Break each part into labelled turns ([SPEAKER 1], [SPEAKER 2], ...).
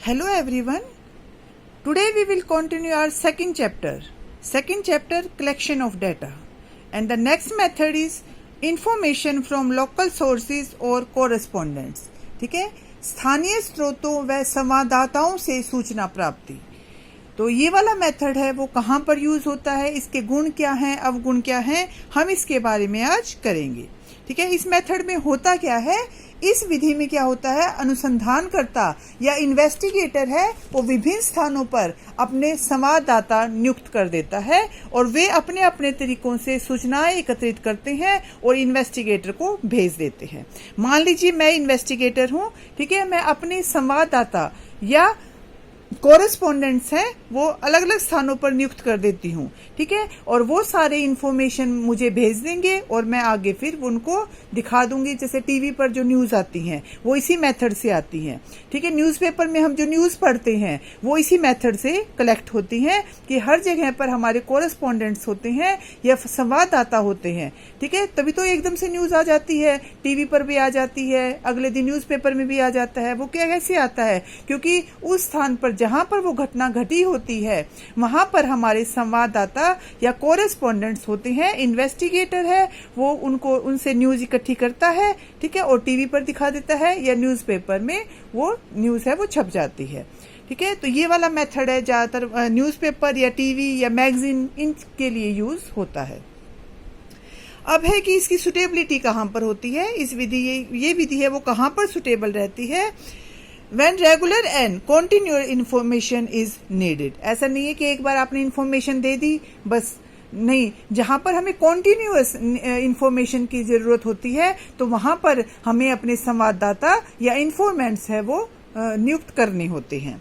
[SPEAKER 1] Hello everyone. Today we will continue our second chapter. Second chapter, collection of data. And the next method is information from local sources or correspondents. ठीक है, स्थानीय स्रोतों व संवाददाताओं से सूचना प्राप्ति. तो ये वाला मेथड है वो कहाँ पर यूज होता है, इसके गुण क्या हैं, अवगुण क्या हैं, हम इसके बारे में आज करेंगे. ठीक है, इस मेथड में होता क्या है, इस विधि में क्या होता है, अनुसंधानकर्ता या इन्वेस्टिगेटर है वो विभिन्न स्थानों पर अपने संवाददाता नियुक्त कर देता है और वे अपने अपने तरीकों से सूचनाएं एकत्रित करते हैं और इन्वेस्टिगेटर को भेज देते हैं. मान लीजिए मैं इन्वेस्टिगेटर हूं, ठीक है, मैं अपने संवाददाता या कोरेस्पोंडेंट्स हैं वो अलग अलग स्थानों पर नियुक्त कर देती हूँ. ठीक है, और वो सारे इन्फॉर्मेशन मुझे भेज देंगे और मैं आगे फिर उनको दिखा दूंगी. जैसे टीवी पर जो न्यूज आती हैं वो इसी मेथड से आती हैं. ठीक है, न्यूज़पेपर में हम जो न्यूज पढ़ते हैं वो इसी मेथड से कलेक्ट होती हैं कि हर जगह पर हमारे कोरेस्पोंडेंट्स होते हैं या संवाददाता होते हैं. ठीक है, तभी तो एकदम से न्यूज आ जाती है, टीवी पर भी आ जाती है, अगले दिन न्यूज़पेपर में भी आ जाता है. वो क्या कैसे आता है, क्योंकि उस स्थान पर जहां पर वो घटना घटी होती है वहां पर हमारे संवाददाता या कोरेस्पोंडेंट्स होते हैं. इन्वेस्टिगेटर है वो उनसे न्यूज इकट्ठी करता है. ठीक है, और टीवी पर दिखा देता है या न्यूज़पेपर में वो न्यूज है वो छप जाती है. ठीक है, तो ये वाला मेथड है ज्यादातर न्यूज़पेपर या टीवी या मैगजीन इनके लिए यूज होता है. अब है कि इसकी सुटेबिलिटी कहां पर होती है. इस विधि ये विधि है वो कहां पर सुटेबल रहती है. When regular and continuous information is needed. ऐसा नहीं है कि एक बार आपने इंफॉर्मेशन दे दी बस, नहीं, जहां पर हमें कॉन्टिन्यूअस इंफॉर्मेशन की जरूरत होती है तो वहां पर हमें अपने संवाददाता या इन्फॉर्मेंट्स है वो नियुक्त करने होते हैं.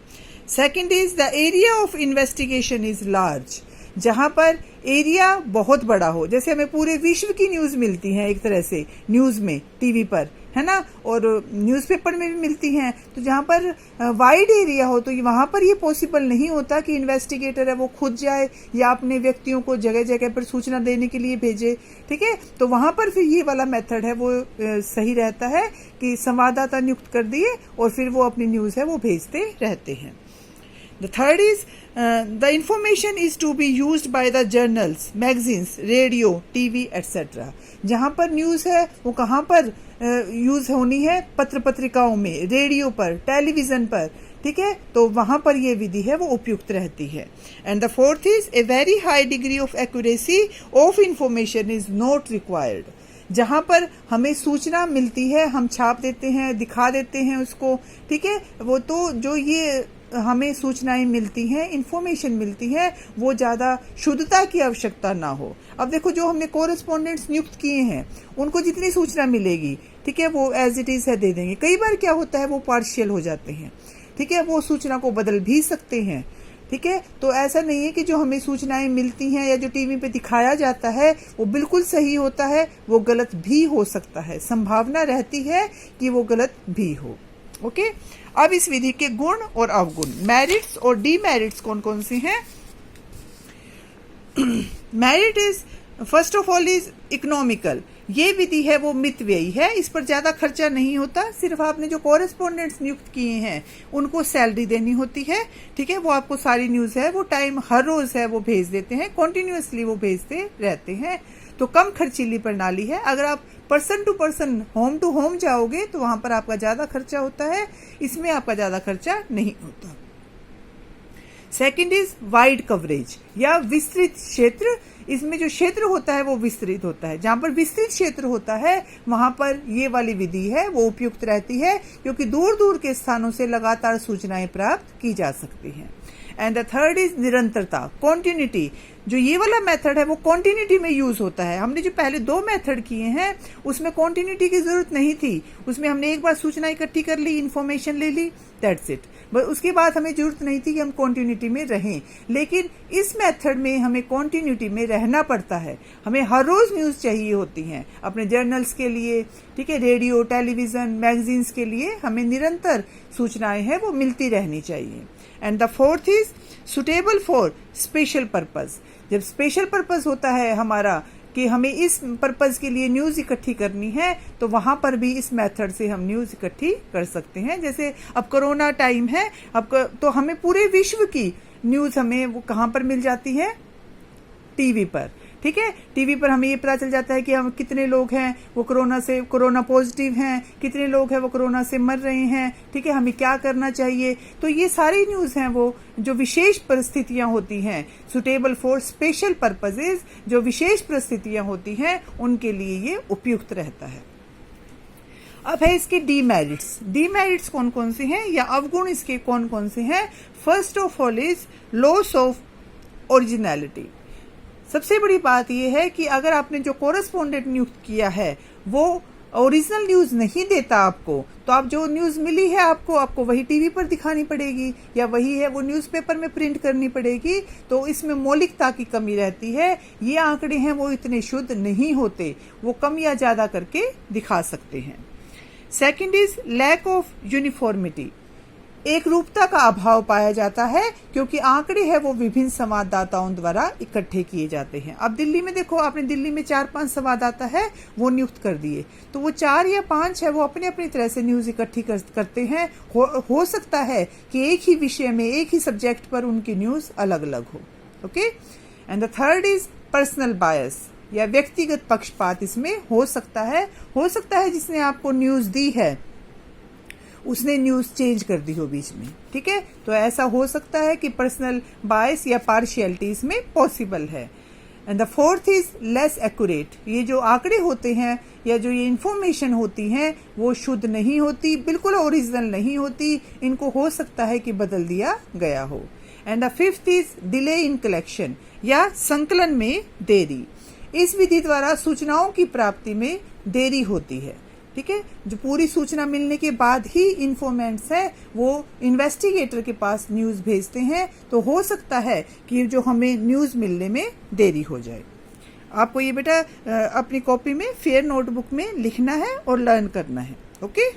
[SPEAKER 1] Second is the area of investigation is large. जहां पर एरिया बहुत बड़ा हो, जैसे हमें पूरे विश्व की न्यूज मिलती है एक तरह से न्यूज में, टीवी पर है ना, और न्यूज़पेपर में भी मिलती हैं. तो जहां पर वाइड एरिया हो तो वहां पर ये पॉसिबल नहीं होता कि इन्वेस्टिगेटर है वो खुद जाए या अपने व्यक्तियों को जगह जगह पर सूचना देने के लिए भेजे. ठीक है, तो वहां पर फिर ये वाला मेथड है वो सही रहता है कि संवाददाता नियुक्त कर दिए और फिर वो अपनी न्यूज है वो भेजते रहते हैं. The third is the information is to be used by the journals, magazines, radio, TV, etc. जहां पर न्यूज है वो कहां पर यूज होनी है, पत्र पत्रिकाओं में, रेडियो पर, टेलीविजन पर. ठीक है, तो वहां पर ये विधि है वो उपयुक्त रहती है. And the fourth is a very high degree of accuracy of information is not required. जहां पर हमें सूचना मिलती है हम छाप देते हैं, दिखा देते हैं उसको. ठीक है, वो तो जो ये हमें सूचनाएं मिलती हैं, इंफॉर्मेशन मिलती है, वो ज्यादा शुद्धता की आवश्यकता ना हो. अब देखो जो हमने कोरेस्पोंडेंट्स नियुक्त किए हैं उनको जितनी सूचना मिलेगी, ठीक है, वो एज इट इज है दे देंगे. कई बार क्या होता है वो पार्शियल हो जाते हैं. ठीक है, वो सूचना को बदल भी सकते हैं. ठीक है, तो ऐसा नहीं है कि जो हमें सूचनाएं मिलती हैं या जो टीवी पे दिखाया जाता है वो बिल्कुल सही होता है, वो गलत भी हो सकता है. संभावना रहती है कि वो गलत भी हो. ओके, अब इस विधि के गुण और अवगुण, मेरिट्स और डीमेरिट्स कौन कौन से हैं. Merit is first of all is economical. ये विधि है वो मितव्ययी है, इस पर ज्यादा खर्चा नहीं होता. सिर्फ आपने जो कोरेस्पोंडेंट्स नियुक्त किए हैं उनको सैलरी देनी होती है. ठीक है, वो आपको सारी न्यूज है वो टाइम हर रोज है वो भेज देते हैं, कॉन्टिन्यूसली वो भेजते रहते हैं. तो कम खर्चीली प्रणाली है. अगर आप person to person, home to home जाओगे तो वहां पर आपका ज्यादा खर्चा होता है, इसमें आपका ज्यादा खर्चा नहीं होता. सेकंड इज वाइड कवरेज या विस्तृत क्षेत्र. इसमें जो क्षेत्र होता है वो विस्तृत होता है. जहां पर विस्तृत क्षेत्र होता है वहां पर ये वाली विधि है वो उपयुक्त रहती है, क्योंकि दूर दूर के स्थानों से लगातार सूचनाएं प्राप्त की जा सकती हैं. एंड द थर्ड इज निरंतरता, कॉन्टिन्यूटी. जो ये वाला मेथड है वो कॉन्टिन्यूटी में यूज होता है. हमने जो पहले दो मेथड किए हैं उसमें कॉन्टिन्यूटी की जरूरत नहीं थी. उसमें हमने एक बार सूचना इकट्ठी कर ली, इन्फॉर्मेशन ले ली, दैट्स इट. बस उसके बाद हमें जरूरत नहीं थी कि हम कॉन्टिन्यूटी में रहें. लेकिन इस मेथड में हमें कॉन्टिन्यूटी में रहना पड़ता है. हमें हर रोज न्यूज चाहिए होती हैं अपने जर्नल्स के लिए. ठीक है, रेडियो, टेलीविजन, मैगजीन्स के लिए हमें निरंतर सूचनाएं हैं वो मिलती रहनी चाहिए. And the fourth is suitable for special purpose. जब स्पेशल पर्पज होता है हमारा कि हमें इस पर्पज़ के लिए न्यूज़ इकट्ठी करनी है, तो वहाँ पर भी इस मेथड से हम न्यूज़ इकट्ठी कर सकते हैं। जैसे अब कोरोना टाइम है, तो हमें पूरे विश्व की न्यूज़ हमें वो कहाँ पर मिल जाती है? टीवी पर। ठीक है, टीवी पर हमें ये पता चल जाता है कि हम कितने लोग हैं वो कोरोना पॉजिटिव हैं, कितने लोग हैं वो कोरोना से मर रहे हैं। ठीक है, हमें क्या करना चाहिए। तो ये सारी न्यूज़ हैं वो जो विशेष परिस्थितियां होती हैं, सुटेबल फॉर स्पेशल पर्पजेज, जो विशेष परिस्थितियां होती हैं उनके लिए ये उपयुक्त रहता है। अब है इसके डीमेरिट्स। डीमेरिट्स कौन कौन से हैं या अवगुण इसके कौन कौन से हैं? First of all is loss of originality. सबसे बड़ी बात यह है कि अगर आपने जो कोरेस्पोंडेंट नियुक्त किया है वो ओरिजिनल न्यूज़ नहीं देता आपको, तो आप जो न्यूज़ मिली है आपको वही टीवी पर दिखानी पड़ेगी या वही है वो न्यूज़पेपर में प्रिंट करनी पड़ेगी। तो इसमें मौलिकता की कमी रहती है। ये आंकड़े हैं वो इतने शुद्ध नहीं होते, वो कम या ज़्यादा करके दिखा सकते हैं। Second is lack of uniformity. एक रूपता का अभाव पाया जाता है क्योंकि आंकड़े हैं वो विभिन्न संवाददाताओं द्वारा इकट्ठे किए जाते हैं। अब दिल्ली में देखो, आपने दिल्ली में 4-5 संवाददाता है वो नियुक्त कर दिए, तो वो 4 या 5 है वो अपनी अपनी तरह से न्यूज़ इकट्ठी करते हैं। हो सकता है कि एक ही विषय में एक ही सब्जेक्ट पर उनकी न्यूज़ अलग अलग हो। Okay, and the third is personal bias या व्यक्तिगत पक्षपात इसमें हो सकता है जिसने आपको न्यूज़ दी है उसने न्यूज़ चेंज कर दी हो बीच में। ठीक है, तो ऐसा हो सकता है कि पर्सनल बायस या पार्शियलिटी इसमें पॉसिबल है। And the fourth is less accurate. ये जो आंकड़े होते हैं या जो ये इंफॉर्मेशन होती हैं वो शुद्ध नहीं होती, बिल्कुल ओरिजिनल नहीं होती, इनको हो सकता है कि बदल दिया गया हो। And the fifth is delay in collection या संकलन में देरी। इस विधि द्वारा सूचनाओं की प्राप्ति में देरी होती है। ठीक है, जो पूरी सूचना मिलने के बाद ही इन्फॉर्मेंट्स है वो इन्वेस्टिगेटर के पास न्यूज़ भेजते हैं, तो हो सकता है कि जो हमें न्यूज़ मिलने में देरी हो जाए। आपको ये बेटा अपनी कॉपी में फेयर नोटबुक में लिखना है और लर्न करना है। ओके।